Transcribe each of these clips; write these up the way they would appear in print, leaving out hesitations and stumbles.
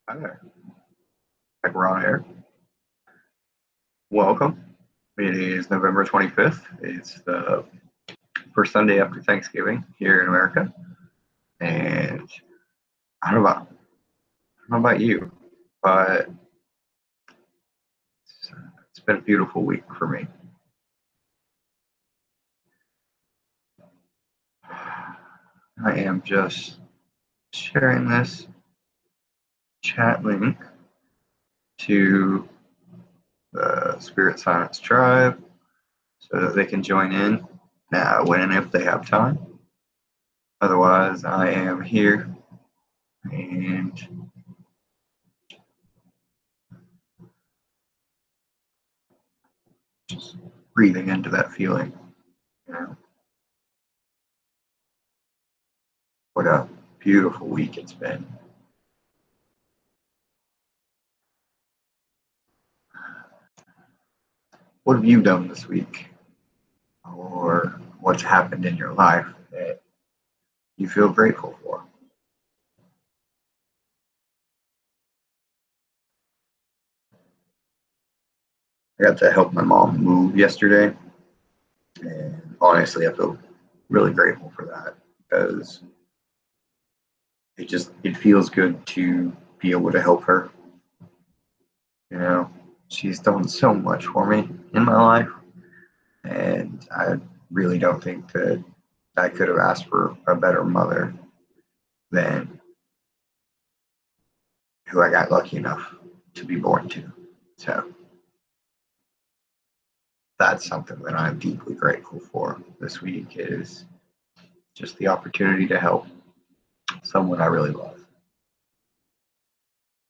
Hi there. Like we're on air. Welcome. It is November 25th. It's the first Sunday after Thanksgiving here in America. And I don't know about you, but it's, it's been a beautiful week for me. I am just sharing this chat link to the Spirit Science Tribe so that they can join in now when and if they have time. Otherwise, I am here and just breathing into that feeling. You know, what a beautiful week it's been. What have you done this week? Or what's happened in your life that you feel grateful for? I got to help my mom move yesterday, and honestly, I feel really grateful for that because it feels good to be able to help her. You know, she's done so much for me in my life, and I really don't think that I could have asked for a better mother than who I got lucky enough to be born to. So that's something that I'm deeply grateful for this week is just the opportunity to help someone I really love.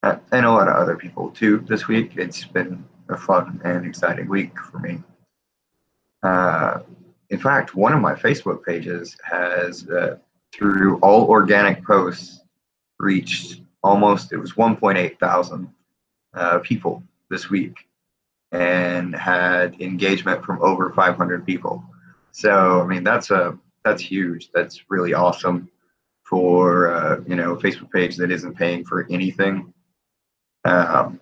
And a lot of other people too this week. It's been a fun and exciting week for me. Uh, in fact, one of my Facebook pages has, through all organic posts, reached almost, it was 1.8 thousand people this week and had engagement from over 500 people. So, I mean, that's huge. That's really awesome for a Facebook page that isn't paying for anything, um,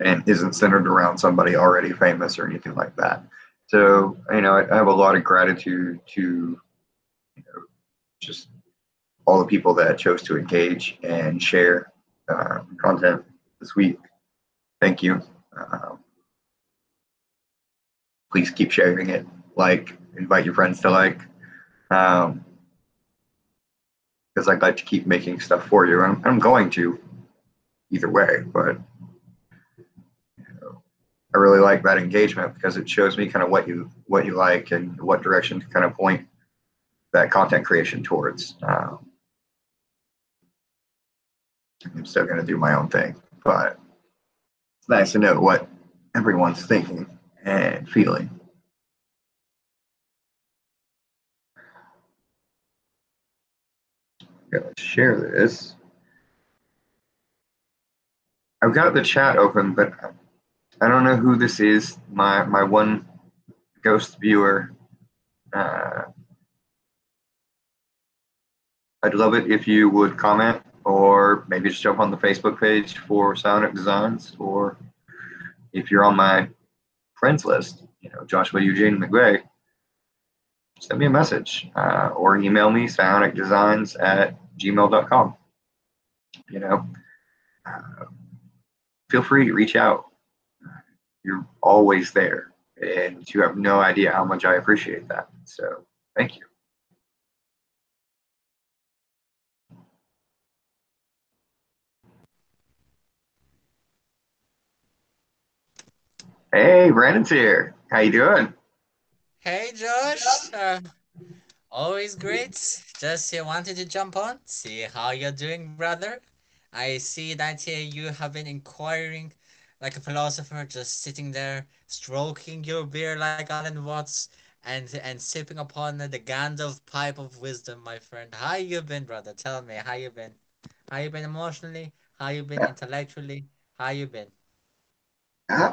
and isn't centered around somebody already famous or anything like that. So, I have a lot of gratitude to just all the people that chose to engage and share content this week. Thank you. Um, please keep sharing it. Invite your friends to um, because I'd like to keep making stuff for you. I'm going to either way, but I really like that engagement because it shows me kind of what you like and what direction to kind of point that content creation towards. I'm still going to do my own thing, but it's nice to know what everyone's thinking and feeling. Let's share this. I've got the chat open, but I don't know who this is. My one ghost viewer. Uh, I'd love it if you would comment or maybe just jump on the Facebook page for Psionic Designs, or if you're on my friends list, Joshua Eugene McVeigh, send me a message or email me psionicdesigns@gmail.com. You know, uh, feel free to reach out. You're always there, and you have no idea how much I appreciate that. So thank you. Hey, Brandon's here. How you doing? Hey Josh, always great. Just wanted to jump on, see how you're doing, brother. I see that you have been inquiring like a philosopher, just sitting there, stroking your beer like Alan Watts, and sipping upon the Gandalf pipe of wisdom, my friend. How you been, brother? Tell me, how you been? How you been emotionally? How you been Yeah, intellectually? How you been?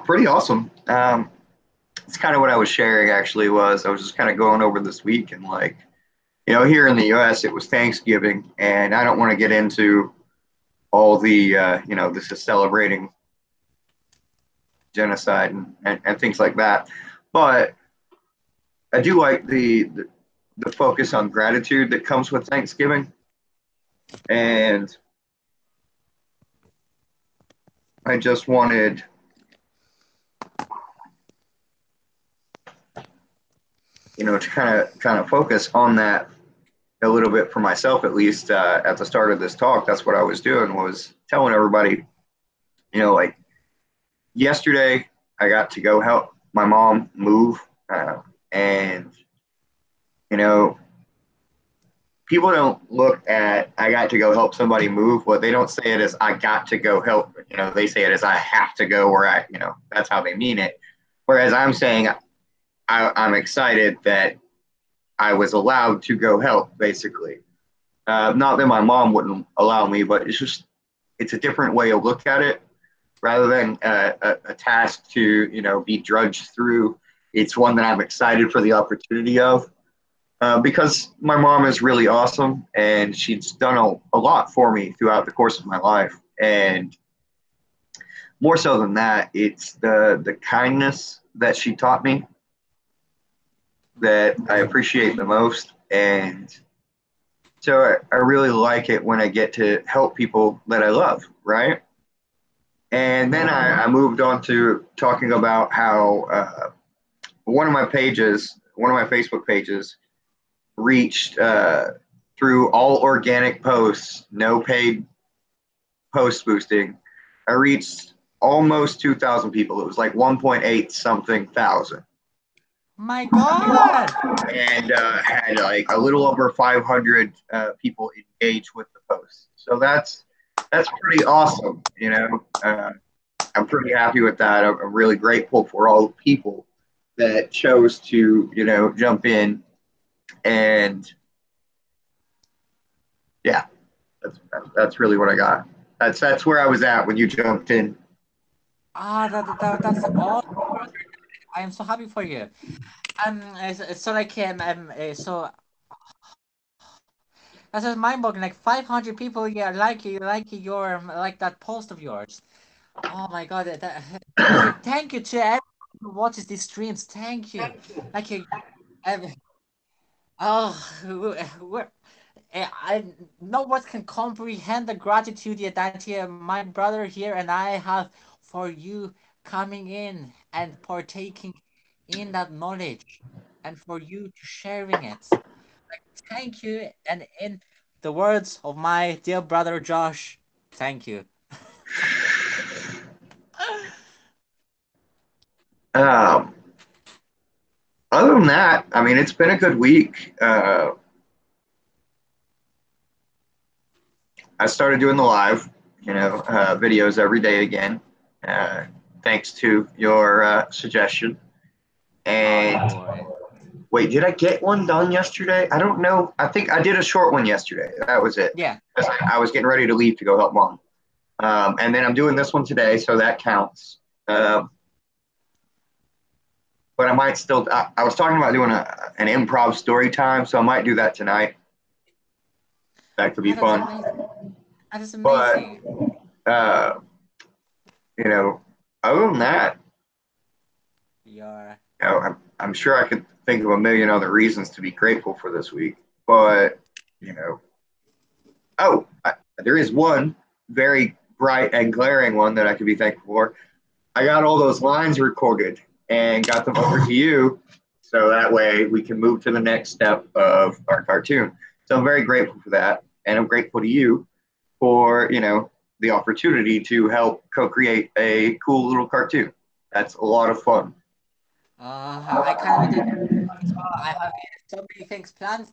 pretty awesome. It's kind of what I was sharing actually was I was just kind of going over this week and here in the US it was Thanksgiving, and I don't want to get into all the this is celebrating genocide and things like that. But I do like the focus on gratitude that comes with Thanksgiving, and I just wanted to kind of focus on that a little bit for myself, at least at the start of this talk. That's what I was doing, was telling everybody, like yesterday I got to go help my mom move, and you know people don't look at I got to go help somebody move. What they don't say it as I got to go help. They say it as I have to go, or that's how they mean it. Whereas I'm saying I'm excited that I was allowed to go help, basically. Not that my mom wouldn't allow me, but it's a different way to look at it. Rather than a task to be drudged through, it's one that I'm excited for the opportunity of. Because my mom is really awesome, and she's done a lot for me throughout the course of my life. And more so than that, it's the kindness that she taught me that I appreciate the most. And so I really like it when I get to help people that I love, right? And then I moved on to talking about how one of my Facebook pages, reached through all organic posts, no paid post boosting. I reached almost 2,000 people. It was like 1.8 something thousand, My God! and had like a little over 500 people engage with the post. So that's pretty awesome. I'm pretty happy with that. I'm really grateful for all the people that chose to jump in, and yeah, that's really what I got. That's where I was at when you jumped in. That's all. I am so happy for you. So like that's just mind boggling. Like 500 people, yeah, like that post of yours. Oh my God, thank you to everyone who watches these streams. Thank you. Like you, um, oh, I no words can comprehend the gratitude that my brother here and I have for you coming in and partaking in that knowledge, and for you to sharing it. Thank you, and in the words of my dear brother Josh, thank you. Um, Other than that, I mean, it's been a good week. I started doing the live, videos every day again, uh, thanks to your suggestion. Oh And boy. wait, did I get one done yesterday? I don't know. I think I did a short one yesterday. That was it. Yeah. I was getting ready to leave to go help mom. And then I'm doing this one today, so that counts. But I might still. I was talking about doing an improv story time, so I might do that tonight. That could be Ah, that's fun. amazing. That is But amazing. uh, you know, other than that, You're I'm sure I could think of a million other reasons to be grateful for this week. But you know, oh, there is one very bright and glaring one that I could be thankful for. I got all those lines recorded and got them over to you, so that way we can move to the next step of our cartoon. So I'm very grateful for that, and I'm grateful to you for the opportunity to help co-create a cool little cartoon. That's a lot of fun. I can't wait to do it as well. I have so many things planned,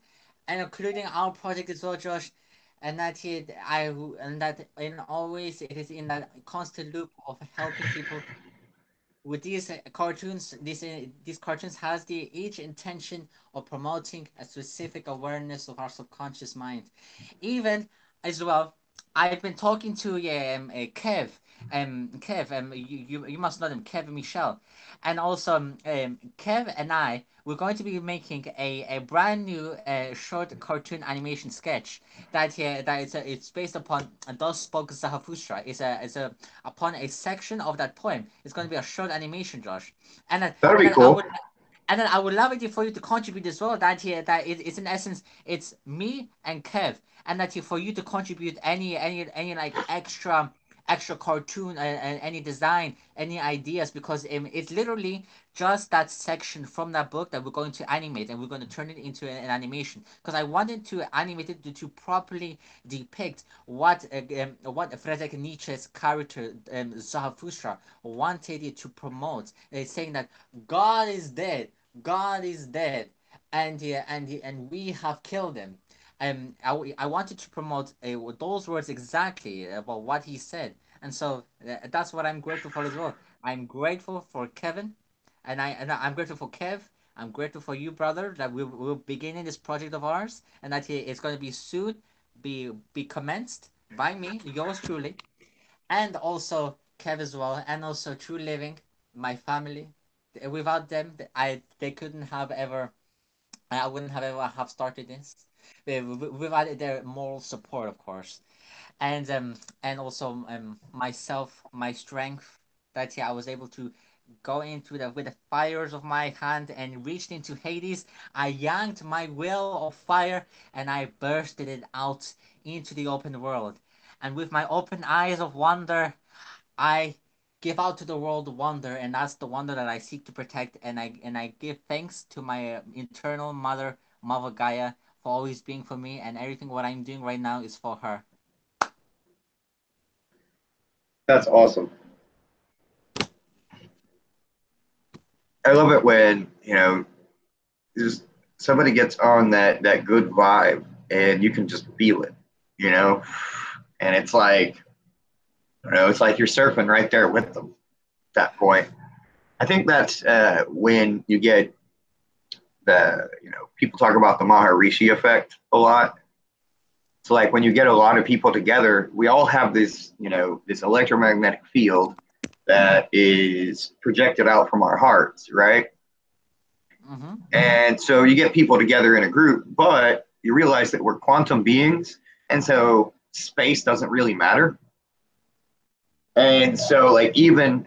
and including our project as well, Josh. And that in always it is in that constant loop of helping people with these cartoons. These cartoons has the each intention of promoting a specific awareness of our subconscious mind. Even as well, I've been talking to Kev, Kev, you must know them, Kev and Michelle, and also Kev and I, we're going to be making a brand new short cartoon animation sketch that it's based upon Thus Spoke Zarathustra. It's a upon a section of that poem. It's going to be a short animation, Josh, and then That'll and be then I cool. would. And then I would love it for you to contribute as well. It's in essence it's me and Kev, and for you to contribute any like extra cartoon and any design, any ideas, because it's literally just that section from that book that we're going to animate, and we're going to turn it into an animation. Because I wanted to animate it to properly depict what Friedrich Nietzsche's character Zarathustra wanted it to promote. It's saying that God is dead. God is dead, and we have killed him. I wanted to promote those words exactly about what he said, and so that's what I'm grateful for as well. I'm grateful for Kevin, and I'm grateful for Kev. I'm grateful for you, brother, that we're beginning this project of ours, and that it's going to be soon be commenced by me, yours truly, and also Kev as well, and also True Living, my family. Without them, they couldn't have ever. I wouldn't have ever have started this. Without their moral support, of course, and also myself, my strength. That I was able to go into the with the fires of my hand and reached into Hades. I yanked my will of fire and I bursted it out into the open world. And with my open eyes of wonder, I give out to the world wonder, and that's the wonder that I seek to protect. And I give thanks to my eternal mother, Mother Gaia, for always being for me, and everything what I'm doing right now is for her. That's awesome. I love it when, just somebody gets on that good vibe and you can just feel it, you know? And it's like, it's like you're surfing right there with them at that point. I think that's when you get people talk about the Maharishi effect a lot. So like when you get a lot of people together, we all have this electromagnetic field that is projected out from our hearts, right? Mm-hmm. And so you get people together in a group, but you realize that we're quantum beings, and so space doesn't really matter. And so like even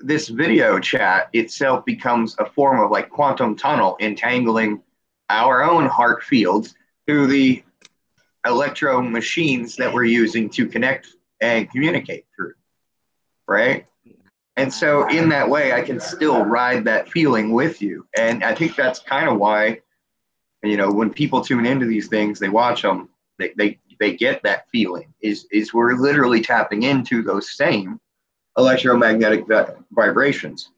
this video chat itself becomes a form of like quantum tunnel entangling our own heart fields through the electro machines that we're using to connect and communicate through, right? And so in that way, I can still ride that feeling with you. And I think that's kind of why, when people tune into these things, they watch them, they get that feeling is we're literally tapping into those same electromagnetic vibrations,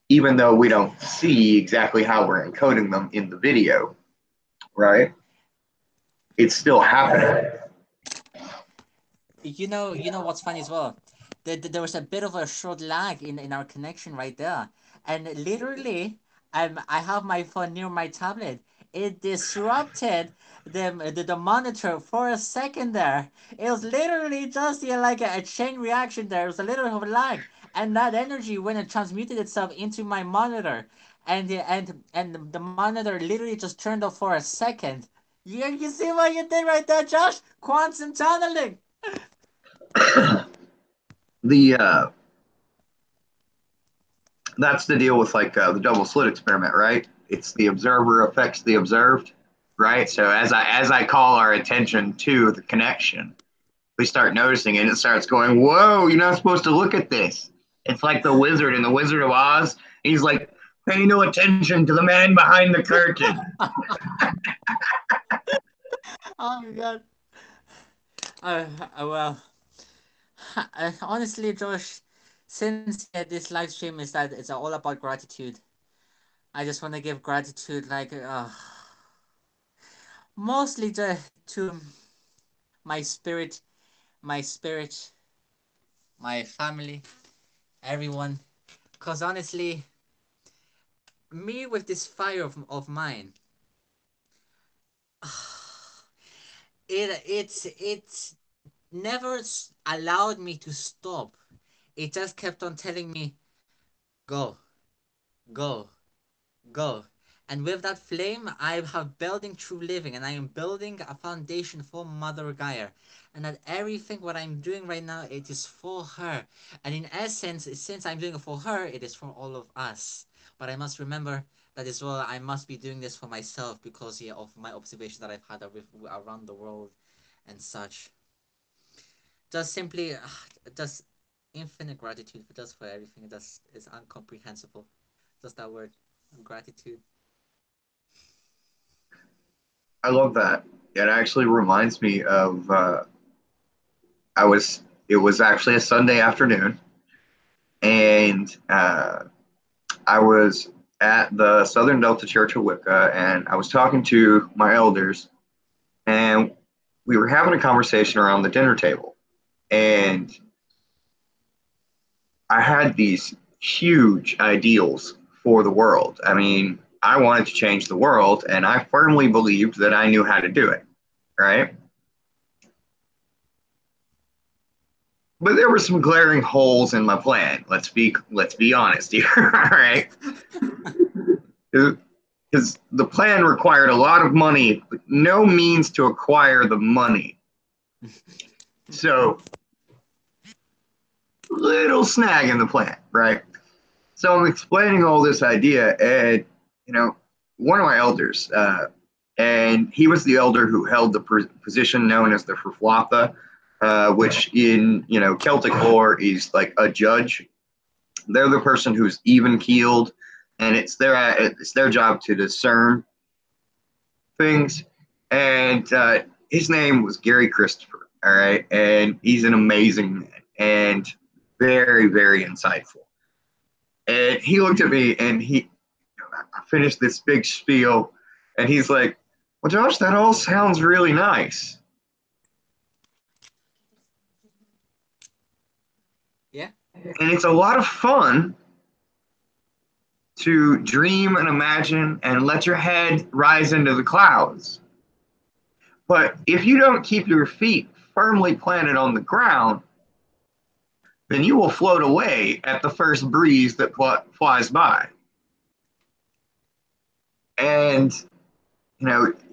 even though we don't see exactly how we're encoding them in the video, right? It's still happening. You know what's funny as well? There was a bit of a short lag in our connection right there, and literally, I have my phone near my tablet. It disrupted the monitor for a second there. It was literally just like a chain reaction there. It was a little bit of a lag, and that energy when it transmuted itself into my monitor, and the monitor literally just turned off for a second. You see what you did right there, Josh? Quantum tunneling. The That's the deal with like the double slit experiment, right? It's the observer affects the observed, right? So as I call our attention to the connection, we start noticing it, and it starts going, "Whoa, you're not supposed to look at this." It's like the wizard in the Wizard of Oz. He's like, "Pay no attention to the man behind the curtain." Oh my god. Well, honestly, Josh, since this live stream is that it's all about gratitude, I just want to give gratitude mostly to my spirit, my spirit, my family, everyone. Cause honestly, me with this fire of mine, it's never allowed me to stop. It just kept on telling me, go, go, go. And with that flame, I have building true living, and I am building a foundation for Mother Gaia. And that everything what I'm doing right now, it is for her. And in essence, since I'm doing it for her, it is for all of us. But I must remember that as well, I must be doing this for myself because yeah, of my observation that I've had around the world and such. Just simply, just infinite gratitude for just for everything. Just is incomprehensible. Just that word, gratitude. I love that. It actually reminds me of I was. It was actually a Sunday afternoon, and I was at the Southern Delta Church of Wicca, and I was talking to my elders, and we were having a conversation around the dinner table, and I had these huge ideals for the world. I mean, I wanted to change the world, and I firmly believed that I knew how to do it, right? But there were some glaring holes in my plan. Let's be honest here, all right? Because the plan required a lot of money, but no means to acquire the money. So, little snag in the plan, right? So I'm explaining all this idea, and one of my elders, and he was the elder who held the position known as the Fruflatha, which in Celtic lore is like a judge. They're the person who's even keeled, and it's their job to discern things. And his name was Gary Christopher. All right, and he's an amazing man and very, very insightful. And he looked at me and I finished this big spiel, and he's like, "Well, Josh, that all sounds really nice, Yeah. and it's a lot of fun to dream and imagine and let your head rise into the clouds. But if you don't keep your feet firmly planted on the ground, then you will float away at the first breeze that flies by." And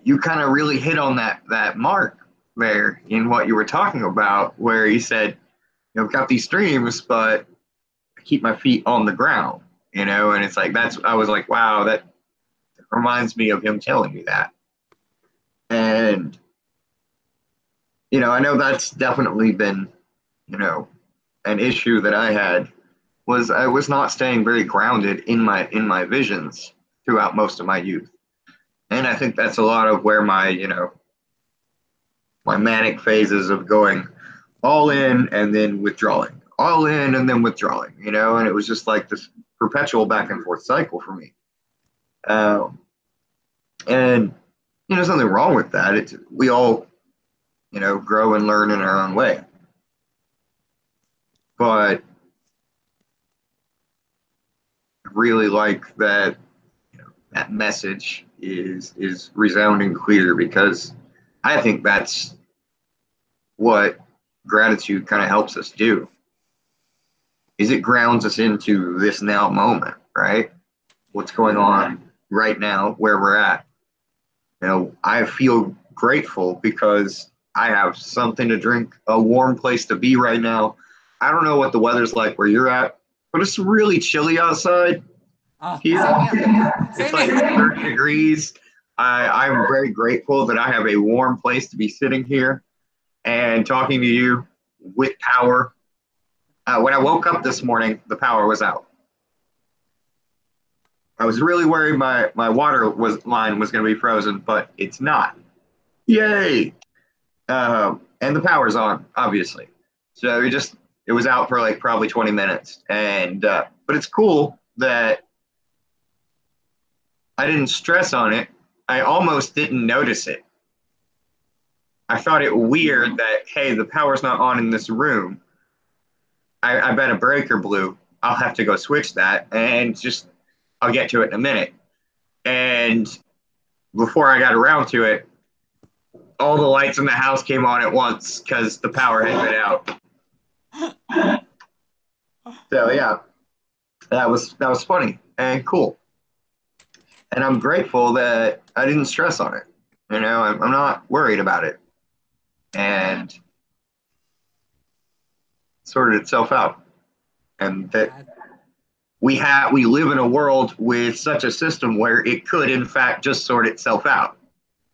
you kind of really hit on that mark there in what you were talking about, where he said, I've got these dreams, but I keep my feet on the ground, and it's like I was like, wow, that reminds me of him telling me that. And I know that's definitely been, an issue that I had was I was not staying very grounded in my visions throughout most of my youth. And I think that's a lot of where my manic phases of going all in and then withdrawing, all in and then withdrawing, and it was just like this perpetual back and forth cycle for me. Um, and something wrong with that. We all grow and learn in our own way. But I really like that that message is resounding clear, because I think that's what gratitude kind of helps us do. Is it grounds us into this now moment, right? What's going on right now, where we're at. I feel grateful because I have something to drink, a warm place to be right now. I don't know what the weather's like where you're at, but it's really chilly outside Oh, here. same here. It's Same like here. 30 degrees. I'm very grateful that I have a warm place to be sitting here and talking to you with power. When I woke up this morning, the power was out. I was really worried my water line was going to be frozen, but it's not. Yay! And the power's on, obviously. So it was out for like probably 20 minutes, and but it's cool that I didn't stress on it. I almost didn't notice it. I thought it weird that, hey, the power's not on in this room. I bet a breaker blew. I'll have to go switch that, and I'll get to it in a minute. And before I got around to it, all the lights in the house came on at once because the power had been out. So yeah, that was funny and cool, and I'm grateful that I didn't stress on it. I'm not worried about it, and sorted itself out. And that That we live in a world with such a system where it could in fact just sort itself out.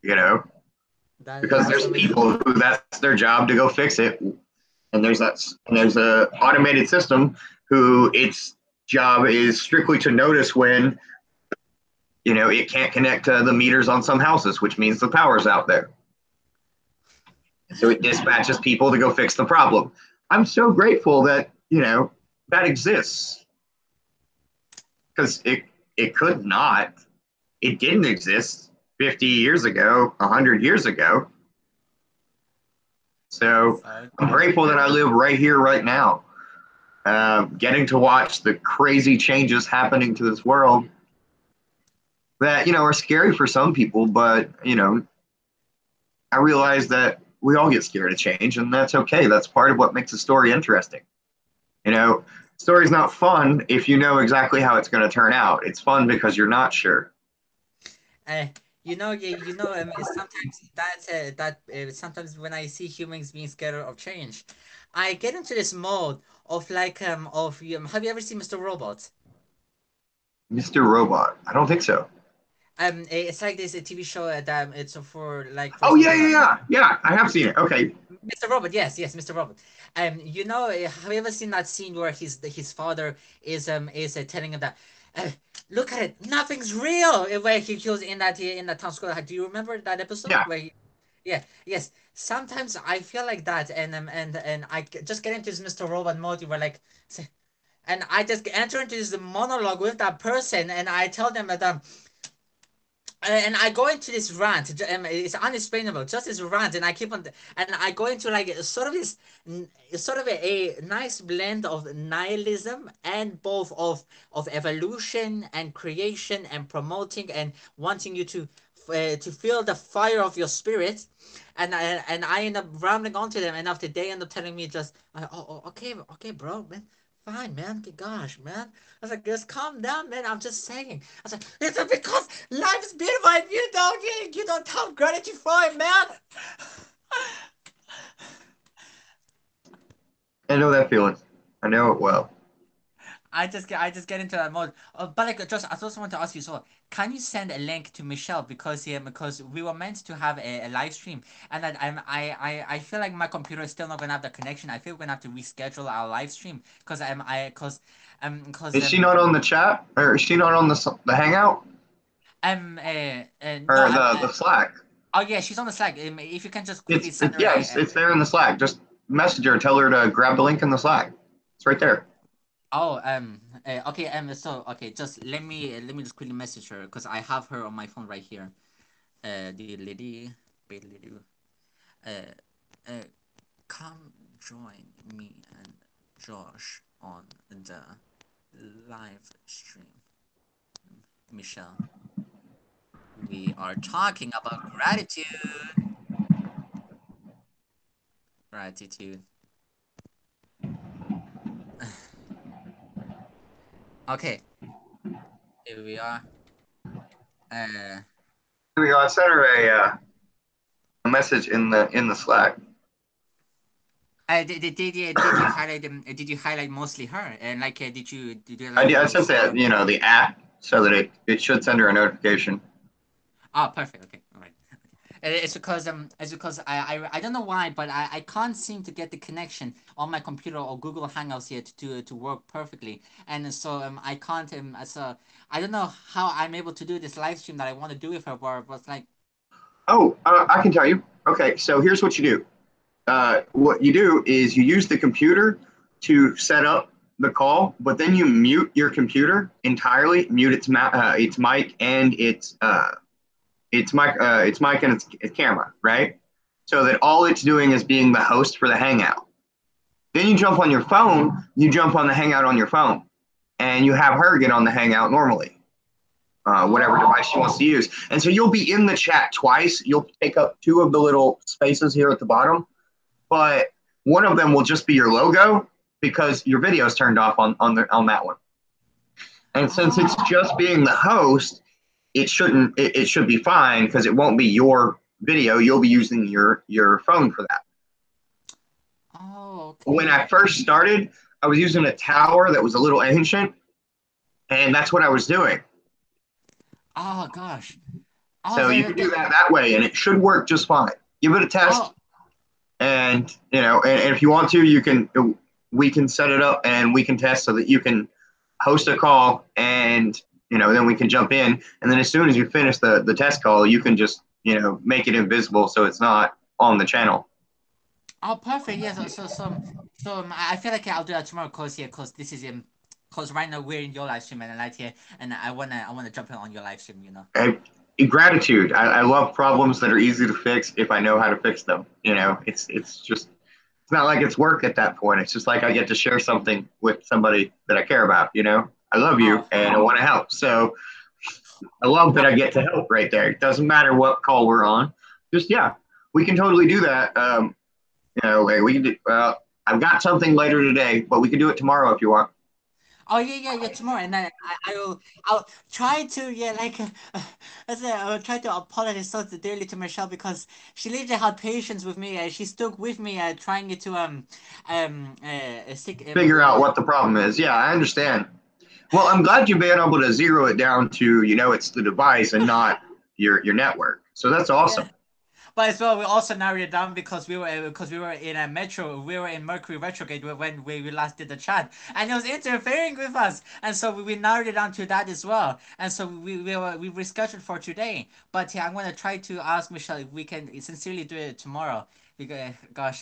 You know, that is because there's absolutely people who that's their job to go fix it, and there's a automated system who its job is strictly to notice when it can't connect to the meters on some houses, which means the power's out there. So it dispatches people to go fix the problem. I'm so grateful that that exists, because it could not. It didn't exist 50 years ago, 100 years ago. So so I'm true. grateful that I live right here, right now, getting to watch the crazy changes happening to this world that are scary for some people, but I realize that we all get scared of change, and that's okay. That's part of what makes a story interesting. You know, Story's not fun if you know exactly how it's going to turn out. It's fun because you're not sure. Uh, sometimes sometimes when I see humans being scared of change, I get into this mode of like have you ever seen Mr. Robot? Mr. Robot. I don't think so. It's like this a TV show that it's for Oh yeah, something yeah, like yeah, yeah. I have seen it. Okay. Mr. Robot, yes, yes, Mr. Robot. Have you ever seen that scene where his father is telling him that, uh, look at it, nothing's real, where he goes in that town square. Do you remember that episode Yeah. where yeah, yes. Sometimes I feel like that, and just get into this Mr. Robot mode where and I just enter into this monologue with that person, and I tell them that and I go into this rant. It's unexplainable, just this rant, and I keep on, and I go into like sort of a nice blend of nihilism and both of evolution and creation and promoting and wanting you to feel the fire of your spirit, and I end up rambling onto them, and after they end up telling me just, okay, okay, bro, man. Fine, man. Gosh, man. I was like, just calm down, man. I'm just saying. I was like, it's because life is beautiful and you don't have gratitude for it, man. I know that feeling. I know it well. I just get into that mode. But like, just I just want to ask you, so can you send a link to Michelle because we were meant to have a live stream, and that I feel like my computer is still not gonna have the connection. I feel we're gonna have to reschedule our live stream because Is she not on the chat, or is she not on the Hangout, no or the Slack? oh yeah, she's on the Slack. If you can just quickly send her Yes, it's there in the Slack. Just message her, tell her to grab the link in the Slack. It's right there. oh okay, so okay, just let me just quickly message her because I have her on my phone right here. The lady, wait, lady, uh, uh, come join me and Josh on the live stream. Michelle, we are talking about gratitude. Okay, here we are. Uh, Here we go. I sent her a message in the Slack. did you highlight mostly her? And like, did you I, like I sent show her? the app so that it should send her a notification. Oh, perfect. Okay, all right. It's because I don't know why, but I can't seem to get the connection on my computer or Google Hangouts here to work perfectly, and so I can't so I don't know how I'm able to do this live stream that I want to do with her, but it's like Oh, I can tell you. Okay, so here's what you do. What you do is you use the computer to set up the call, but then you mute your computer entirely, mute its mic and its mic and its camera, right? So that all it's doing is being the host for the Hangout. Then you jump on your phone, you jump on the Hangout on your phone, and you have her get on the Hangout normally. whatever device she wants to use. And so you'll be in the chat twice. You'll take up two of the little spaces here at the bottom, but one of them will just be your logo because your video is turned off on that one. And since it's just being the host, it should be fine because it won't be your video. You'll be using your phone for that. Oh, okay. When I first started, I was using a tower that was a little ancient, and that's what I was doing. Oh gosh. Oh, So you can do that way, and it should work just fine. Give it a test, and and if you want to, we can set it up and we can test so that you can host a call, and then we can jump in, and then as soon as you finish the test call, you can just make it invisible so it's not on the channel. Oh, perfect. Yeah. I feel like I'll do that tomorrow because this is because right now we're in your live stream and I wanna jump in on your live stream. Gratitude. I love problems that are easy to fix if I know how to fix them. It's not like it's work at that point. It's just like I get to share something with somebody that I care about. I love you and I want to help. So I love that I get to help right there. It doesn't matter what call we're on. Just we can totally do that. We can do. I've got something later today, but we can do it tomorrow if you want. Oh yeah, tomorrow, and then I'll try to I'll try to apologize so dearly to Michelle because she literally had patience with me. She stuck with me, trying to figure out what the problem is. Yeah, I understand. Well, I'm glad you've been able to zero it down to it's the device and not your network. So that's awesome. Yeah. But as well, we also narrowed it down because we were in a we were in Mercury retrograde when we last did the chat, and it was interfering with us, and so we narrowed it down to that as well, and so we rescheduled for today. But yeah, I'm gonna try to ask Michelle if we can sincerely do it tomorrow. Because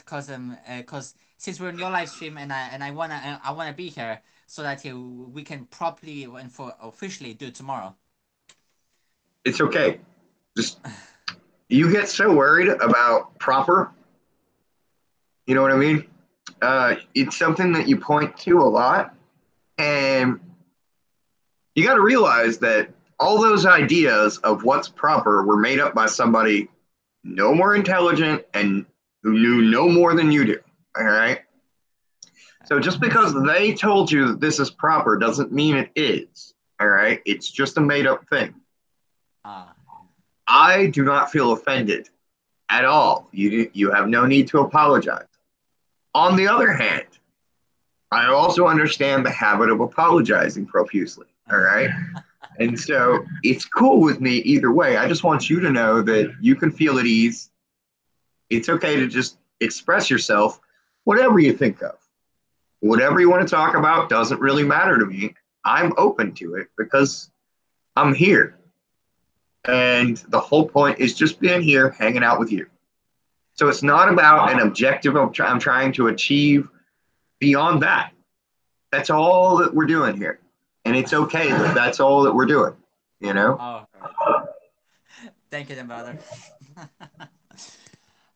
cause since we're in your live stream and I wanna be here so that we can properly and for officially do it tomorrow. It's okay. Just. You get so worried about proper, you know what I mean? It's something that you point to a lot, and you got to realize that all those ideas of what's proper were made up by somebody no more intelligent and who knew no more than you do. All right. So just because they told you this is proper doesn't mean it is. All right. It's just a made up thing. I do not feel offended at all. You have no need to apologize. On the other hand, I also understand the habit of apologizing profusely. All right. And so it's cool with me either way. I just want you to know that you can feel at ease. It's okay to just express yourself, whatever you think of. Whatever you want to talk about doesn't really matter to me. I'm open to it because I'm here. And the whole point is just being here, hanging out with you. So it's not about an objective I'm trying to achieve beyond that. That's all that we're doing here. And it's okay that that's all that we're doing, Oh, thank you then, brother.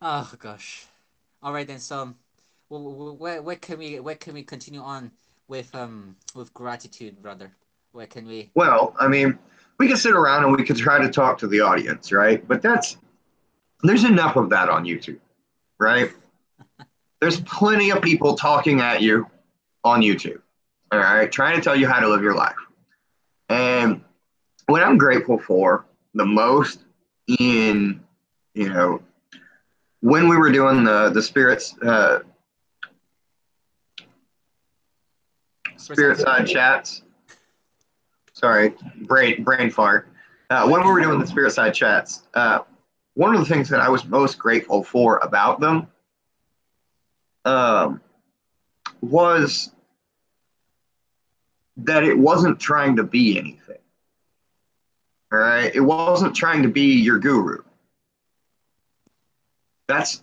Oh gosh. All right then. So, where can we continue on with gratitude, brother? Where can we? Well, I mean, we can sit around and we can try to talk to the audience, right? But there's enough of that on YouTube, right? There's plenty of people talking at you on YouTube, all right, trying to tell you how to live your life. And what I'm grateful for the most in, when we were doing the spirit side chats, sorry, brain fart. When we were doing the spirit side chats, one of the things that I was most grateful for about them was that it wasn't trying to be anything. All right, it wasn't trying to be your guru. That's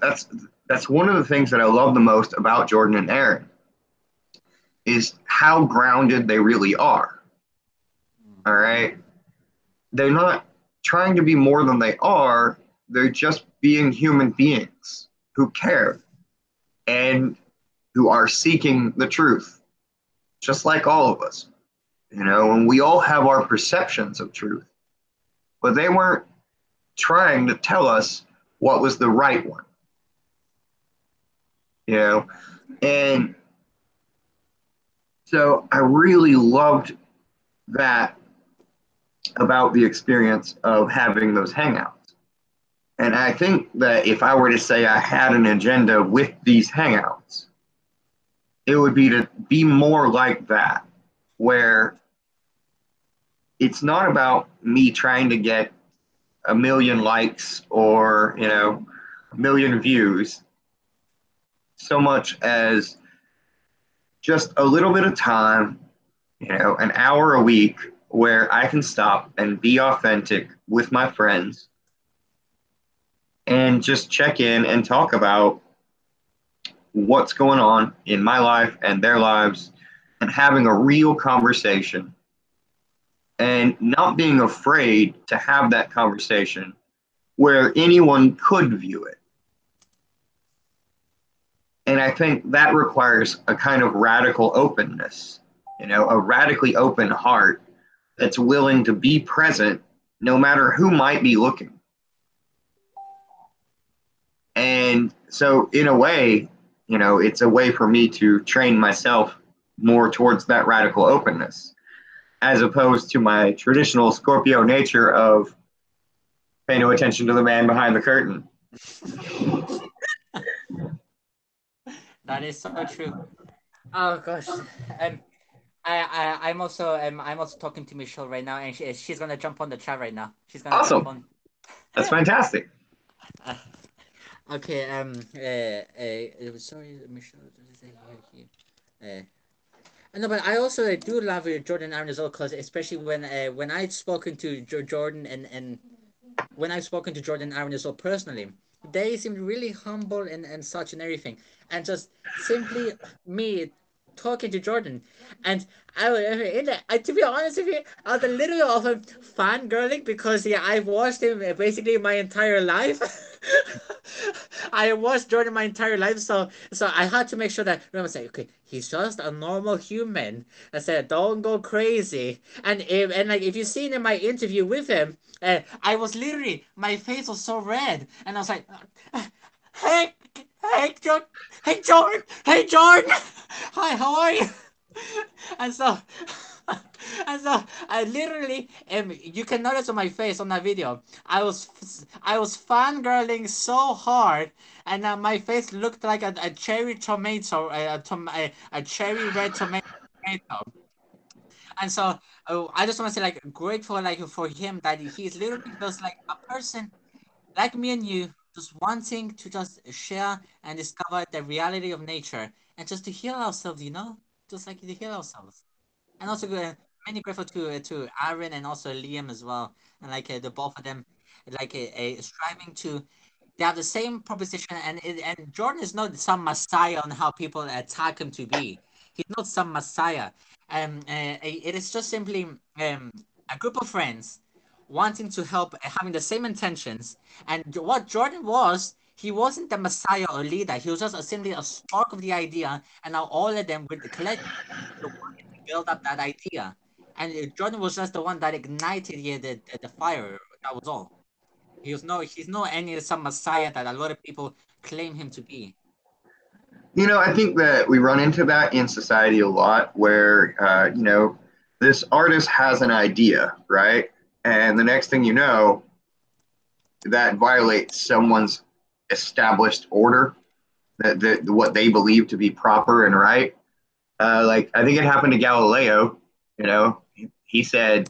one of the things that I love the most about Jordan and Aaron is how grounded they really are. All right, they're not trying to be more than they are. They're just being human beings who care and who are seeking the truth, just like all of us. And we all have our perceptions of truth. but they weren't trying to tell us what was the right one, you know? And so I really loved that about the experience of having those hangouts. And I think that if I were to say I had an agenda with these hangouts, it would be to be more like that, where it's not about me trying to get a million likes or, a million views, so much as just a little bit of time, an hour a week where I can stop and be authentic with my friends and just check in and talk about what's going on in my life and their lives and having a real conversation and not being afraid to have that conversation where anyone could view it. And I think that requires a kind of radical openness, a radically open heart that's willing to be present no matter who might be looking. And so, in a way, it's a way for me to train myself more towards that radical openness, as opposed to my traditional Scorpio nature of pay no attention to the man behind the curtain. That is so true. Oh gosh. I'm also talking to Michelle right now, and she's gonna jump on the chat right now. She's gonna jump on. Awesome. That's fantastic. Okay. Sorry, Michelle. No, but I also do love Jordan Aronizal, because especially when I've spoken to Jordan and when I've spoken to Jordan Aronizal personally, they seemed really humble and such and everything, and just simply me talking to Jordan, and to be honest with you, I was a little bit of a fangirling, because yeah, I've watched him basically my entire life. I watched Jordan my entire life, so I had to make sure that remember say, okay, he's just a normal human. I said, don't go crazy. And like if you've seen in my interview with him, I was literally my face was so red, and I was like, hey, hey, Jordan, hey, Jordan, hi, how are you? And so, and so I literally, you can notice on my face on that video, I was fangirling so hard, and my face looked like a cherry tomato, a cherry red tomato. And so I just want to say, like, grateful, like, for him, that he's literally just like a person like me and you, just wanting to just share and discover the reality of nature, and just to heal ourselves, just like to heal ourselves. And also many grateful to Aaron and also Liam as well, and like the both of them, like striving to. They have the same proposition, and Jordan is not some messiah on how people attack him to be. He's not some messiah. It is just simply a group of friends wanting to help, having the same intentions. And what Jordan was, he wasn't the messiah or leader. He was just simply a spark of the idea, and now all of them with the collective build up that idea. And Jordan was just the one that ignited the fire. That was all. He's no any some messiah that a lot of people claim him to be. I think that we run into that in society a lot where, this artist has an idea, right? And the next thing you know, that violates someone's established order, that what they believe to be proper and right. Like, I think it happened to Galileo. He said,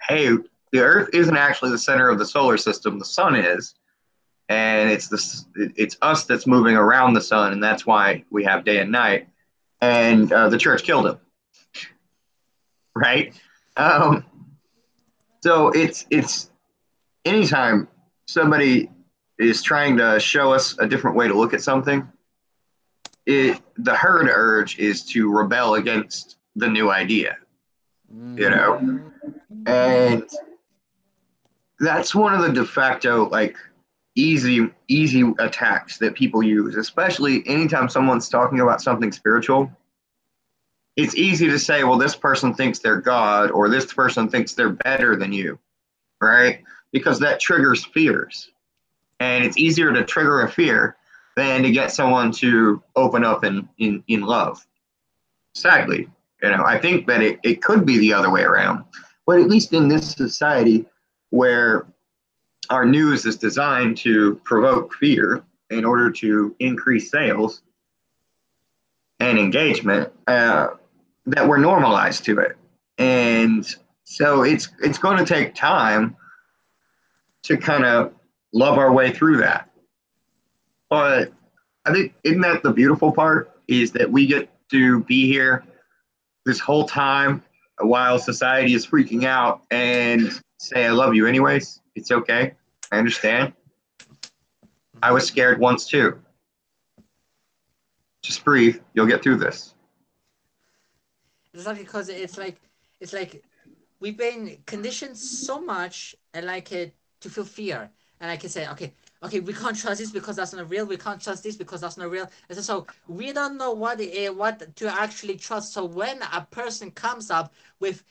hey, the Earth isn't actually the center of the solar system. The sun is, and it's us that's moving around the sun, and that's why we have day and night. And the church killed him, right? So it's anytime somebody is trying to show us a different way to look at something, the herd urge is to rebel against the new idea, and that's one of the de facto, like, easy attacks that people use, especially anytime someone's talking about something spiritual. It's easy to say, well, this person thinks they're God, or this person thinks they're better than you, right? Because that triggers fears. And it's easier to trigger a fear than to get someone to open up in love. Sadly, I think that it could be the other way around. But at least in this society where our news is designed to provoke fear in order to increase sales and engagement, that we're normalized to it. And so it's going to take time to kind of love our way through that. But I think, isn't that the beautiful part? Is that we get to be here this whole time while society is freaking out and say, I love you anyways. It's okay. I understand. I was scared once too. Just breathe. You'll get through this. It's not because it's like we've been conditioned so much and to feel fear. And I can say, okay, we can't trust this because that's not real. We can't trust this because that's not real. And so we don't know what to actually trust. So when a person comes up with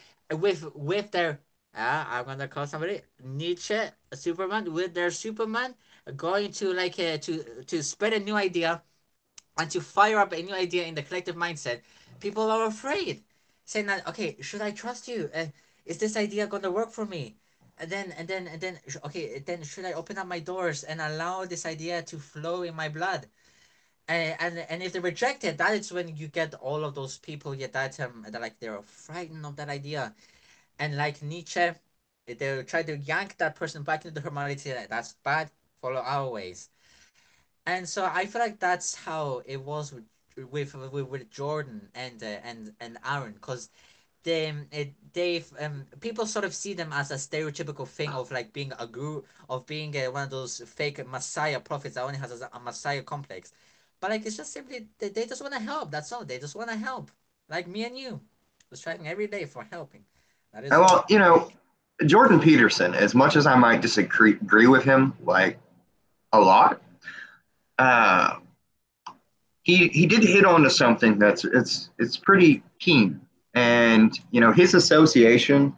their I'm gonna call somebody Nietzsche Superman with their Superman going to to spread a new idea and to fire up a new idea in the collective mindset, people are afraid, saying that, okay, should I trust you? Is this idea going to work for me? Okay, then should I open up my doors and allow this idea to flow in my blood? And if they reject it, that is when you get all of those people, yeah, that they're frightened of that idea, and like Nietzsche, they try to yank that person back into the humanity. That's bad. Follow our ways. And so I feel like that's how it was with Jordan and Aaron, because they people sort of see them as a stereotypical thing of like being a guru, of being one of those fake messiah prophets that only has a messiah complex, but like it's just simply they just want to help. That's all. They just want to help, like me and you, just striving every day for helping. That is all. Well, Jordan Peterson, as much as I might disagree with him, like a lot, uh, he did hit on to something that's it's pretty keen. And his association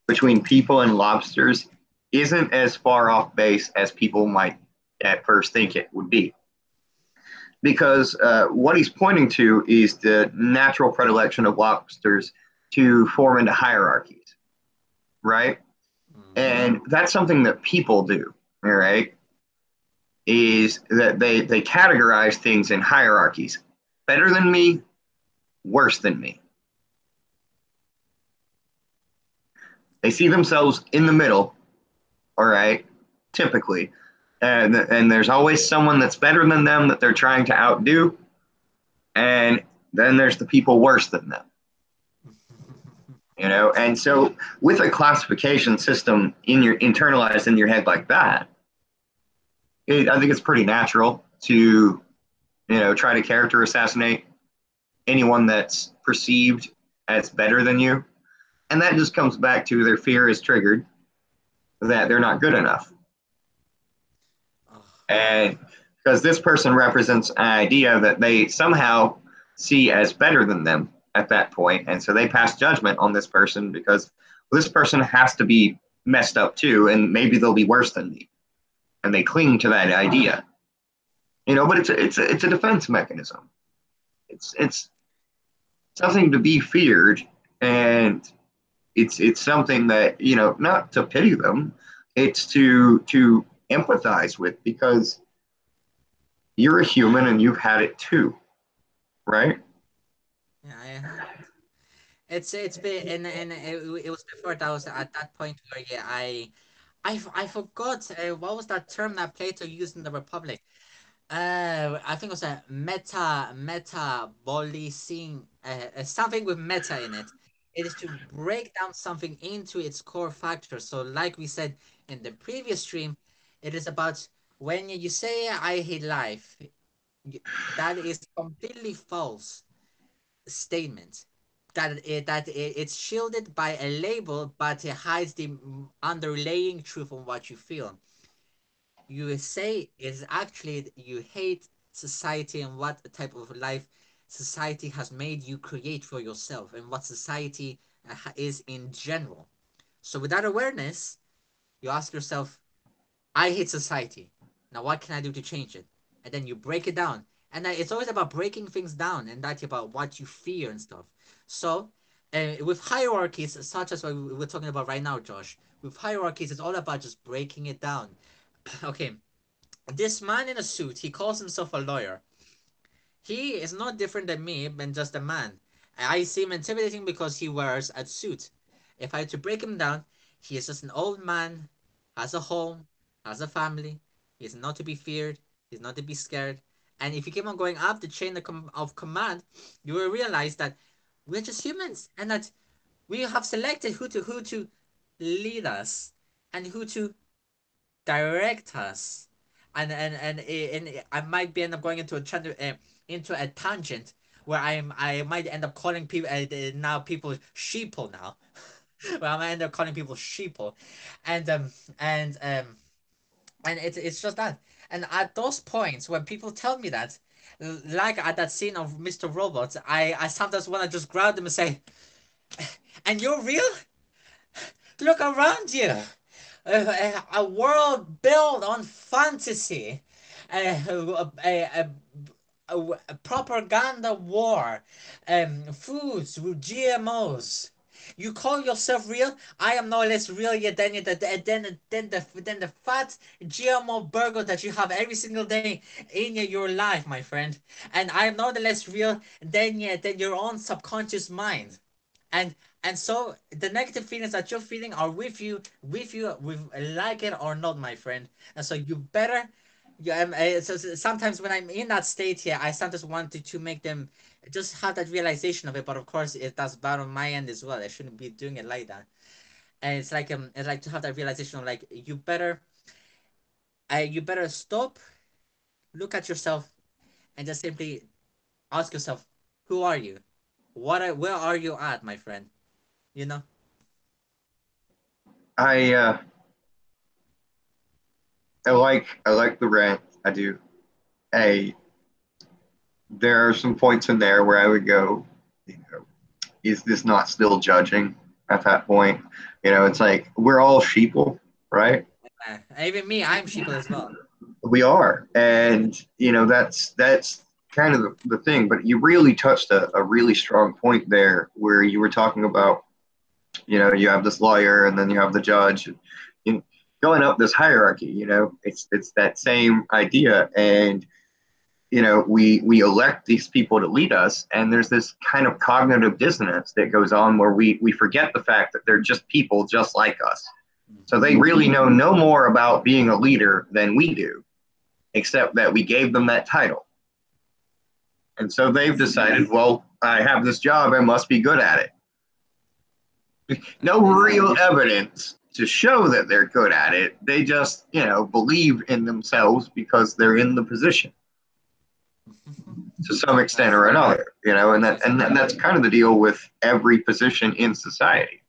between people and lobsters isn't as far off base as people might at first think it would be. Because what he's pointing to is the natural predilection of lobsters to form into hierarchies, right? Mm-hmm. And that's something that people do, all right? Is that they categorize things in hierarchies. Better than me, worse than me. They see themselves in the middle, all right, typically. And there's always someone that's better than them that they're trying to outdo. And then there's the people worse than them. And so with a classification system in your internalized in your head like that, I think it's pretty natural to try to character assassinate anyone that's perceived as better than you. And that just comes back to their fear is triggered that they're not good enough. Oh, And because this person represents an idea that they somehow see as better than them at that point. And so they pass judgment on this person because this person has to be messed up too, and maybe they'll be worse than me. And they cling to that idea. But it's a defense mechanism. It's something to be feared, and it's something that not to pity them, it's to empathize with, because you're a human and you've had it too, right? yeah, I have. It's been and it was before that was at that point where yeah I forgot what was that term that Plato used in the Republic. I think it was a metabolism, something with meta in it. It is to break down something into its core factors. So, like we said in the previous stream, it is about when you say I hate life, that is completely false statement. It's shielded by a label, but it hides the underlying truth on what you feel. You say is actually you hate society and what type of life society has made you create for yourself and what society is in general. So with that awareness, You ask yourself, I hate society. Now, what can I do to change it? And then you break it down. And it's always about breaking things down and that's about what you fear and stuff. So, with hierarchies, such as what we're talking about right now, Josh, with hierarchies, it's all about just breaking it down. Okay, this man in a suit, he calls himself a lawyer. He is not different than me, than just a man. I see him intimidating because he wears a suit. If I had to break him down, he is just an old man, has a home, has a family. He's not to be feared. He's not to be scared. And if you keep on going up the chain of command, you will realize that we're just humans and that we have selected who to lead us and who to direct us. And I might be end up going into a tangent where I might end up calling people now people sheeple now. Where I might end up calling people sheeple, and and um and it's just that. And at those points when people tell me that, like at that scene of Mr. Robot, I sometimes want to just grab them and say, "And you're real? Look around you. A world built on fantasy, a propaganda war, foods with GMOs. You call yourself real? I am no less real yet than the fat GMO burger that you have every single day in your life, my friend. And I am no less real than your own subconscious mind. And and so the negative feelings that you're feeling are with like it or not, my friend. And so you better. Yeah, sometimes when I'm in that state here, I sometimes wanted to make them just have that realization of it. But of course, it that's bad on my end as well. I shouldn't be doing it like that. And it's like to have that realization of like you better stop, look at yourself, and just simply ask yourself, who are you? Where are you at, my friend? You know. I uh, I like the rant. I do. I There are some points in there where I would go, you know, is this not still judging at that point? It's like we're all sheeple, right? Even me, I'm sheeple as well. We are, and that's kind of the thing. But you really touched a really strong point there, where you were talking about, you have this lawyer, and then you have the judge, and going up this hierarchy. It's that same idea, and we elect these people to lead us, and there's this kind of cognitive dissonance that goes on where we forget the fact that they're just people just like us. So they really know no more about being a leader than we do, except that we gave them that title. And so they've decided, well, I have this job, I must be good at it. No real evidence to show that they're good at it. They just, believe in themselves because they're in the position to some extent or another, and that's kind of the deal with every position in society.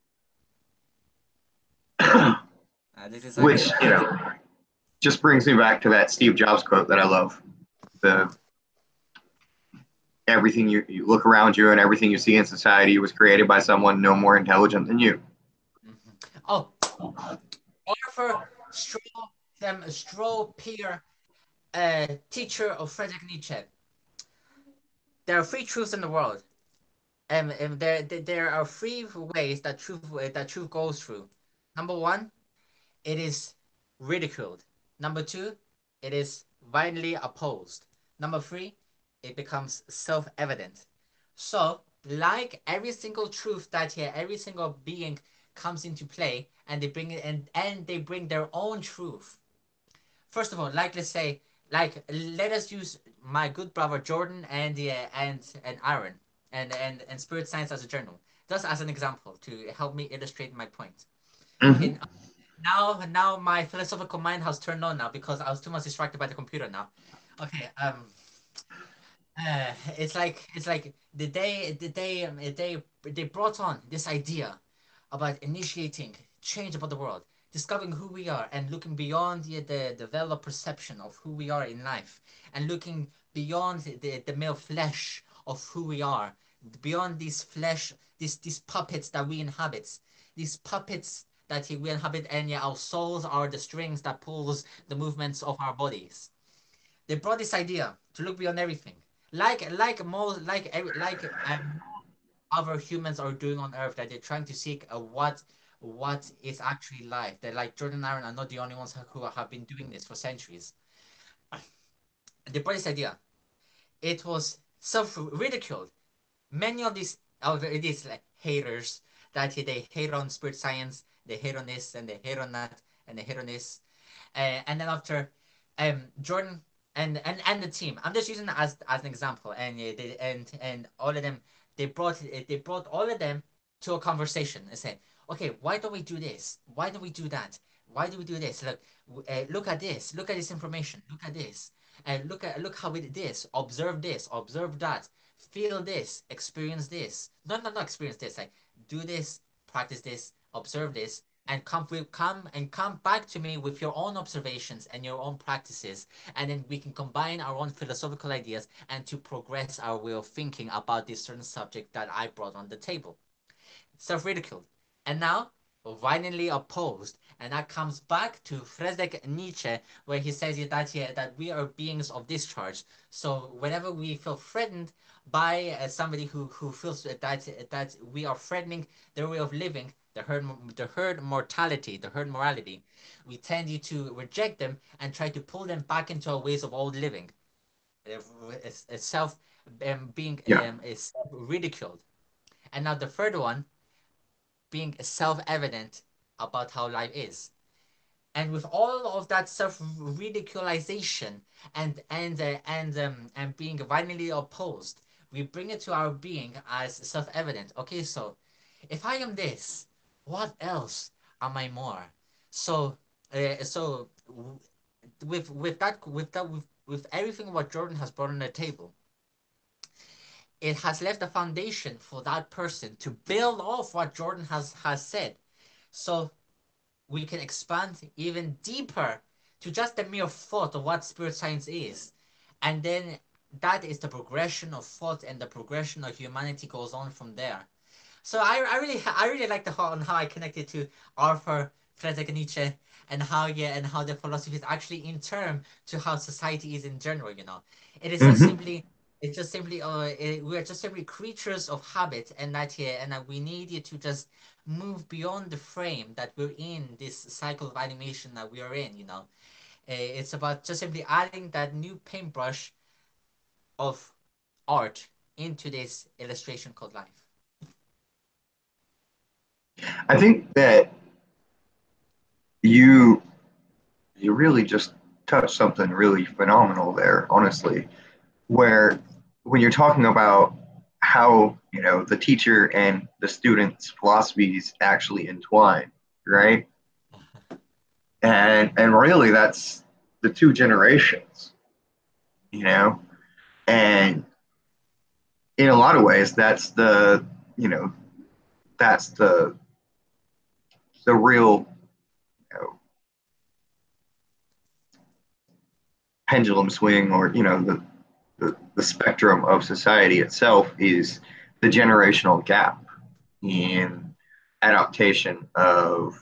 Which, just brings me back to that Steve Jobs quote that I love. The Everything you look around you and everything you see in society was created by someone no more intelligent than you. Oh, Arthur Stroh-Peer, teacher of Friedrich Nietzsche. There are three truths in the world. And there are three ways that truth goes through. Number one, it is ridiculed. Number two, it is violently opposed. Number three, it becomes self-evident. So, like every single truth that here, every single being comes into play, and they bring it and they bring their own truth. First of all, like let's say, like let us use my good brother Jordan and Aaron and Spirit Science as a journal, just as an example to help me illustrate my point. Okay, Mm-hmm. now my philosophical mind has turned on now because I was too much distracted by the computer now. Okay, it's like they brought on this idea about initiating change about the world, discovering who we are, and looking beyond the veil of perception of who we are in life, and looking beyond the mere flesh of who we are, beyond these puppets that we inhabit, these puppets that we inhabit, and yeah, our souls are the strings that pulls the movements of our bodies. They brought this idea to look beyond everything, like most like other humans are doing on Earth, that they're trying to seek what is actually life. They're like Jordan and Aaron are not the only ones who have been doing this for centuries. They brought this idea. It was self-ridiculed. Many of these like haters that they hate on spirit science, they hate on this and they hate on that and they hate on this, and then after, Jordan and the team. I'm just using it as an example, and and all of them they brought all of them to a conversation and say, okay, why don't we do this? Why don't we do that? Why do we do this? Look at this. Look at this information. Look at this. And look how we did this. Observe this. Observe that. Feel this. Experience this. No, no, not experience this. Like do this. Practice this. Observe this, and come back to me with your own observations and your own practices, and then we can combine our own philosophical ideas and to progress our way of thinking about this certain subject that I brought on the table. Self-ridiculed, and now violently opposed. And that comes back to Friedrich Nietzsche, where he says that we are beings of discharge. So whenever we feel threatened by somebody who feels that we are threatening their way of living, the herd mortality, the herd morality, we tend to reject them and try to pull them back into our ways of old living. Self being Yeah. is ridiculed. And now the third one being self-evident about how life is. And with all of that self-ridiculization and being violently opposed, we bring it to our being as self-evident. Okay, so if I am this, what else am I more? So, with everything what Jordan has brought on the table, it has left a foundation for that person to build off what Jordan has said. So we can expand even deeper to just the mere thought of what spirit science is. And then that is the progression of thought, and the progression of humanity goes on from there. So I really like the how I connected to Arthur Friedrich Nietzsche, and how the philosophy is actually in term to how society is in general. It is just Hmm. simply it's just simply we are just simply creatures of habit, and that we need you to just move beyond the frame that we're in, this cycle of animation that we are in. It's about just simply adding that new paintbrush of art into this illustration called life. I think that you you really just touched something really phenomenal there, honestly, where when you're talking about how, the teacher and the student's philosophies actually entwine, right? And really that's the two generations, you know, and in a lot of ways you know, that's the real, you know, pendulum swing, or the spectrum of society itself is the generational gap in adaptation of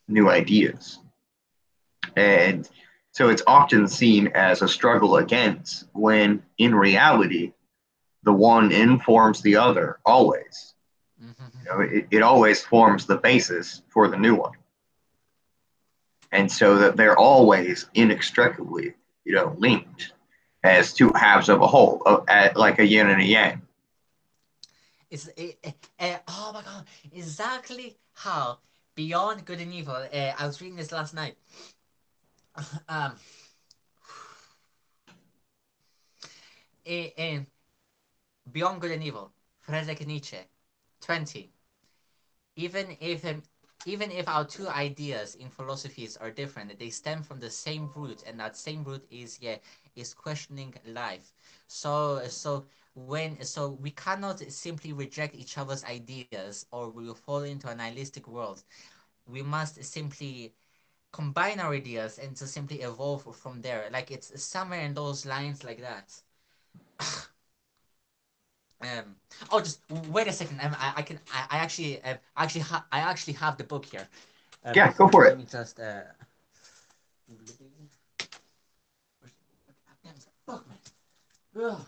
new ideas. And so it's often seen as a struggle against, when in reality, the one informs the other always. It always forms the basis for the new one. And so that they're always inextricably, linked as two halves of a whole, like a yin and a yang. Oh my god, exactly how Beyond Good and Evil. I was reading this last night. Um, in Beyond Good and Evil, Friedrich Nietzsche, 20. Even if um, even if our two ideas in philosophies are different, they stem from the same root, and that same root is questioning life. So we cannot simply reject each other's ideas, or we will fall into a nihilistic world. We must simply combine our ideas and to simply evolve from there. Like it's somewhere in those lines like that. Um, oh, just wait a second. I actually have the book here. Yeah, go for Let it. me just where's the book, man? Oh,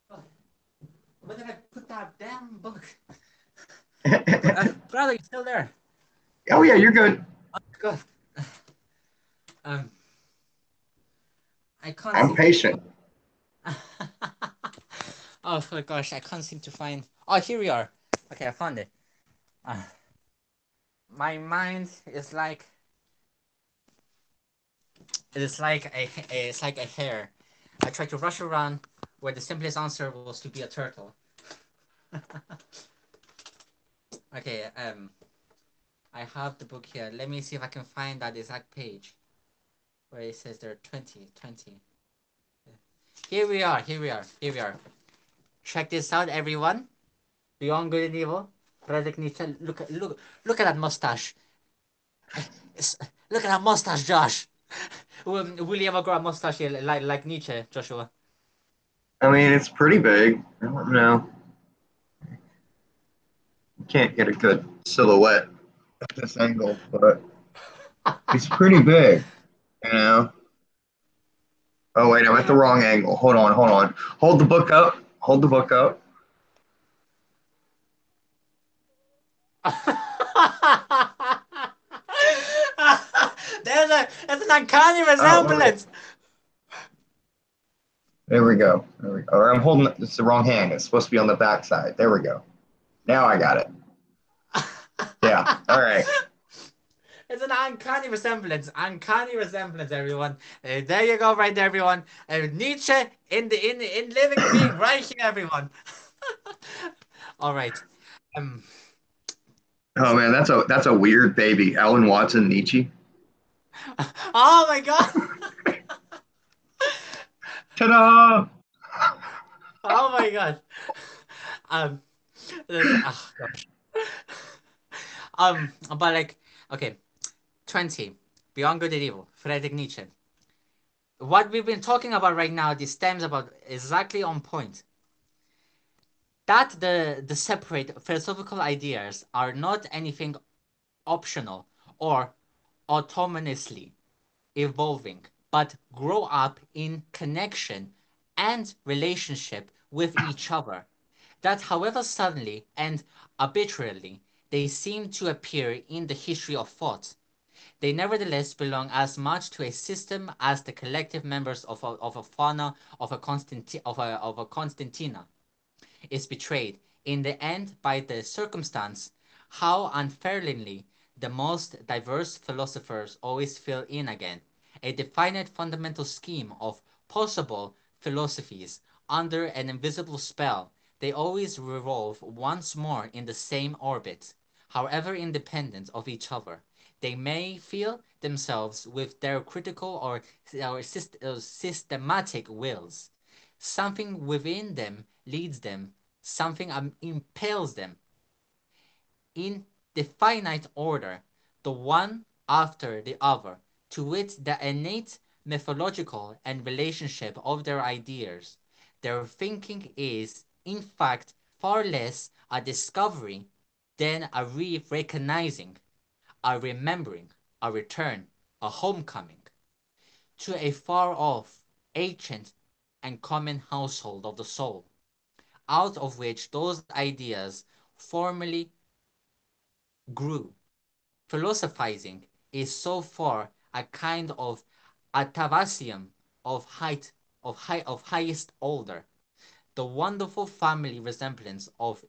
God. Where did I put that damn book? Brother, you still there? Oh yeah, you're good. God. Um, I can't I'm seem to find. patient. Oh my gosh, I can't seem to find. Oh, here we are. Okay, I found it. Uh, my mind is like it's like a hare. I try to rush around where the simplest answer was to be a turtle. Okay, I have the book here. Let me see if I can find that exact page where it says there are 20, 20. Here we are, here we are, here we are. Check this out, everyone. Beyond Good and Evil. Friedrich Nietzsche. Look at that mustache. It's, look at that mustache, Josh. Will you ever grow a mustache like Nietzsche, Joshua? I mean, it's pretty big. I don't know. You can't get a good silhouette at this angle, but it's pretty big, you know. Oh wait, I'm at the wrong angle. Hold on, hold on. Hold the book up. Hold the book up. There's an uncanny Oh, wait. resemblance. There we go. There we go. Or I'm holding it's the wrong hand. It's supposed to be on the back side. There we go. Now I got it. Yeah. All right. It's an uncanny resemblance. Uncanny resemblance, everyone. There you go, right there, everyone. Nietzsche in living being, right here, everyone. All right. Um. Oh man, that's a weird baby. Alan Watson Nietzsche. Oh my God. Ta-da! Oh my God. Um. Oh gosh. But like, okay, 20. Beyond Good and Evil. Friedrich Nietzsche. What we've been talking about right now, this stems about exactly on point. That the separate philosophical ideas are not anything optional or autonomously evolving, but grow up in connection and relationship with each other. That, however suddenly and arbitrarily they seem to appear in the history of thought, they nevertheless belong as much to a system as the collective members of a fauna of a Constantina is betrayed in the end by the circumstance how unfailingly the most diverse philosophers always fill in again a definite fundamental scheme of possible philosophies under an invisible spell. They always revolve once more in the same orbit, however independent of each other. They may feel themselves with their critical or systematic wills. Something within them leads them, something impels them in the finite order, the one after the other, to wit the innate mythological and relationship of their ideas. Their thinking is, in fact, far less a discovery than a recognizing, a remembering, a return, a homecoming to a far off, ancient, and common household of the soul, out of which those ideas formerly grew. Philosophizing is so far a kind of atavasium of of highest order. The wonderful family resemblance of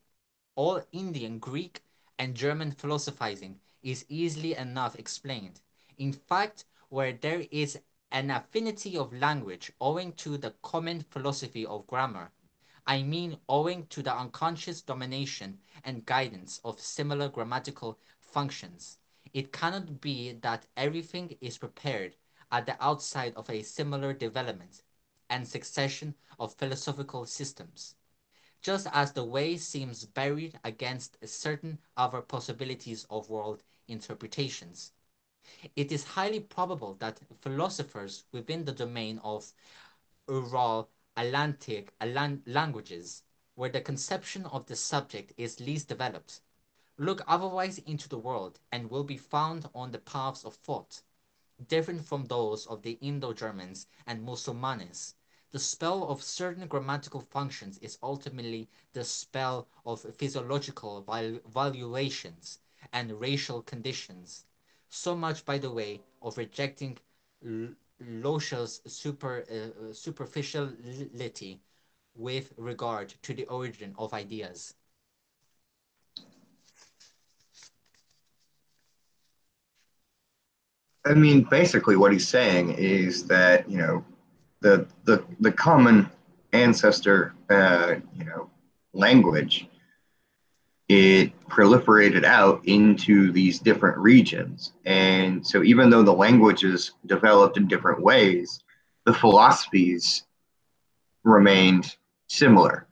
all Indian, Greek, and German philosophizing is easily enough explained. In fact, where there is an affinity of language owing to the common philosophy of grammar, I mean owing to the unconscious domination and guidance of similar grammatical functions, it cannot be that everything is prepared at the outside of a similar development and succession of philosophical systems, just as the way seems buried against certain other possibilities of world interpretations. It is highly probable that philosophers within the domain of Ural Atlantic languages, where the conception of the subject is least developed, look otherwise into the world and will be found on the paths of thought, different from those of the Indo-Germans and Musulmanes. The spell of certain grammatical functions is ultimately the spell of physiological valuations and racial conditions. So much by the way of rejecting Losch's superficiality with regard to the origin of ideas. I mean, basically, what he's saying is that the common ancestor, language, it proliferated out into these different regions, and so even though the languages developed in different ways, the philosophies remained similar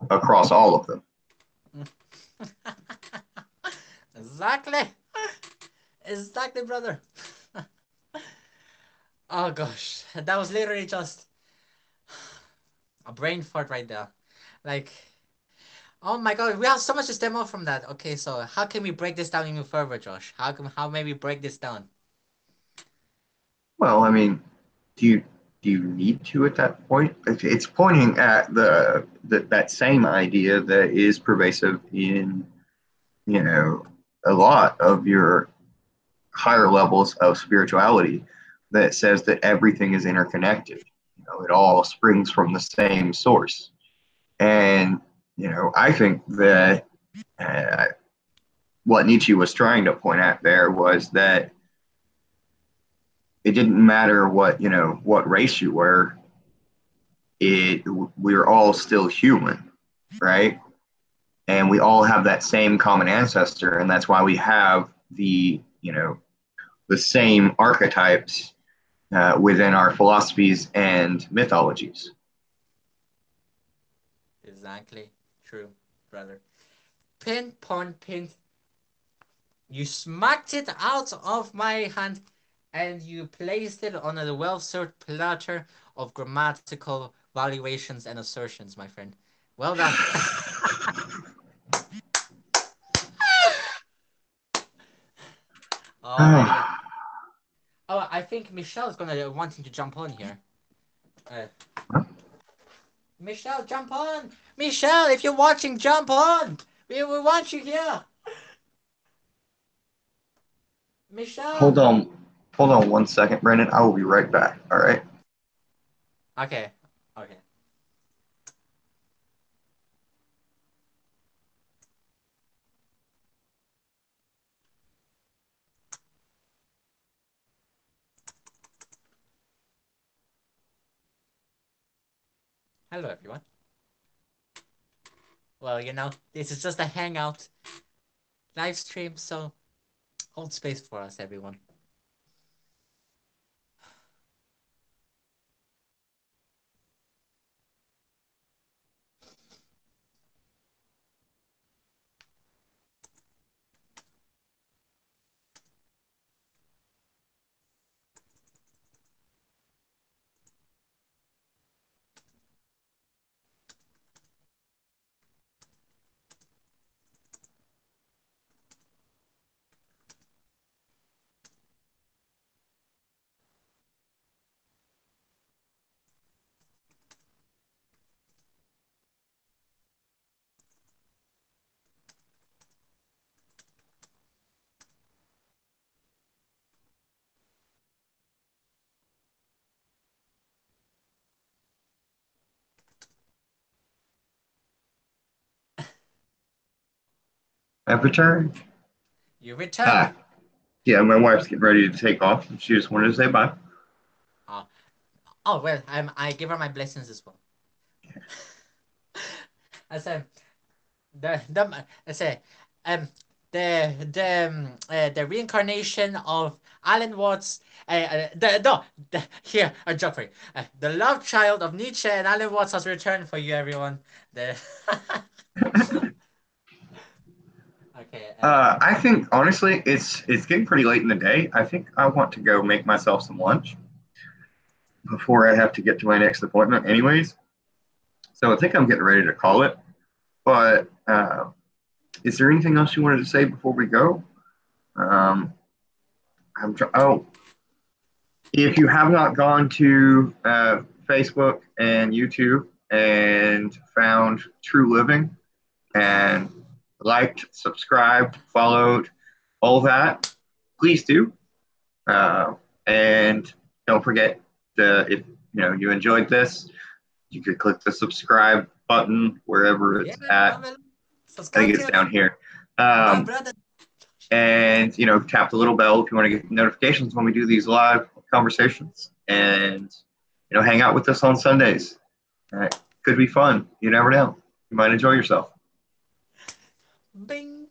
across all of them. Exactly. Exactly, brother. Oh gosh, that was literally just a brain fart right there. Like, oh my god, we have so much to stem off from that. Okay, so how can we break this down even further, Josh? How may we break this down? Well, I mean, do you do you need to at that point? It's pointing at that same idea that is pervasive in you know a lot of your higher levels of spirituality, that says that everything is interconnected. It all springs from the same source, and I think that uh, what Nietzsche was trying to point at there was that it didn't matter what race you were. it we're all still human, right? And we all have that same common ancestor, and that's why we have the same archetypes within our philosophies and mythologies. Exactly. True, brother. Pinpoint pin. You smacked it out of my hand and you placed it on a well-served platter of grammatical valuations and assertions, my friend. Well done. Alrighty. Oh, I think Michelle's gonna wanting to jump on here. Uh, Michelle, jump on! Michelle, if you're watching, jump on! We want you here! hold Michelle! on hold on 1 second, Brendan. I will be right back. All right. Okay. Okay. Hello, everyone. Well, this is just a hangout live stream, so hold space for us, everyone. I've returned. You returned. Ah, yeah, my wife's getting ready to take off. She just wanted to say bye. Oh, oh well, I give her my blessings as well. I said I say um the reincarnation of Alan Watts, no, here, a joke for you. The love child of Nietzsche and Alan Watts has returned for you, everyone. The okay, I think honestly, it's getting pretty late in the day. I think I want to go make myself some lunch before I have to get to my next appointment, anyways. So I think I'm getting ready to call it. But is there anything else you wanted to say before we go? Um, oh, if you have not gone to Facebook and YouTube and found True Living and liked, subscribed, followed, all that, please do. Uh, and don't forget if you enjoyed this, you could click the subscribe button wherever yeah, it's at. Pamela, I think subscribe to it's your down here. my Um, brother. and tap the little bell if you want to get notifications when we do these live conversations. And hang out with us on Sundays. Could be fun. You never know. You might enjoy yourself. Bing.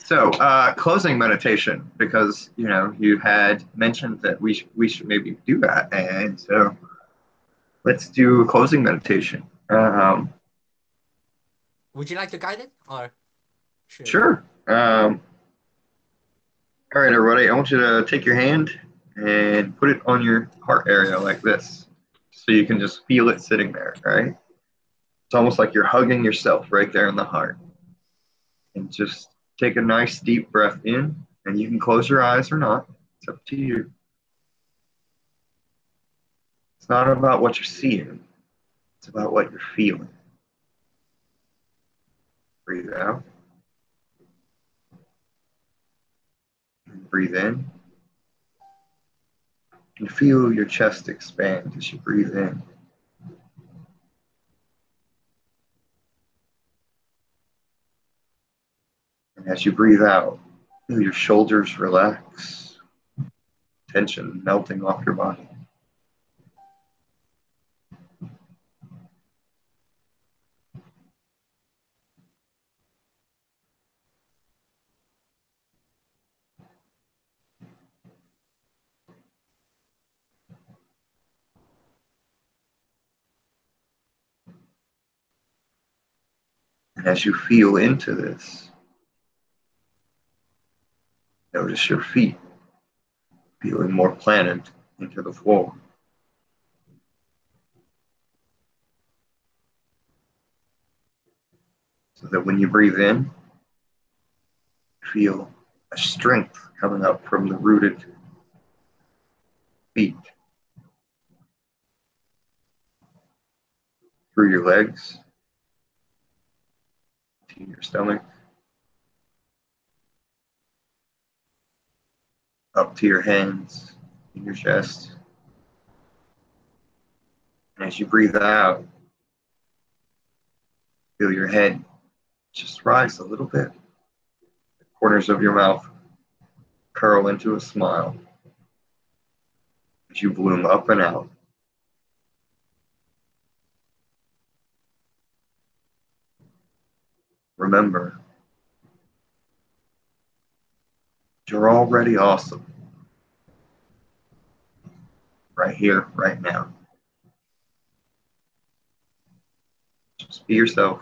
So, closing meditation, because you had mentioned that we should maybe do that, and so let's do a closing meditation. Would you like to guide it, or should I? Sure. All right, everybody. I want you to take your hand and put it on your heart area like this, so you can just feel it sitting there. Right? It's almost like you're hugging yourself right there in the heart, and just take a nice deep breath in, and you can close your eyes or not. It's up to you. It's not about what you're seeing. It's about what you're feeling. Breathe out and breathe in. And feel your chest expand as you breathe in. And as you breathe out, feel your shoulders relax, tension melting off your body. And as you feel into this, notice your feet feeling more planted into the floor. So that when you breathe in, feel a strength coming up from the rooted feet through your legs to your stomach, up to your hands, in your chest. And as you breathe out, feel your head just rise a little bit. The corners of your mouth curl into a smile as you bloom up and out. Remember, you're already awesome. Right here, right now. Just be yourself.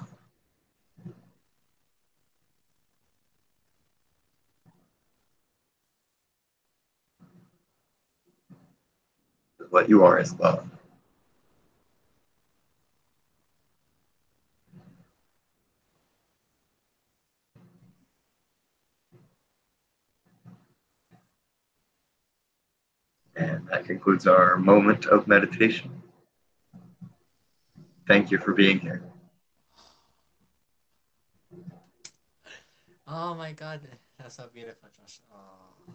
What you are is love. And that concludes our moment of meditation. Thank you for being here. Oh my God, that's so beautiful, Josh. Oh.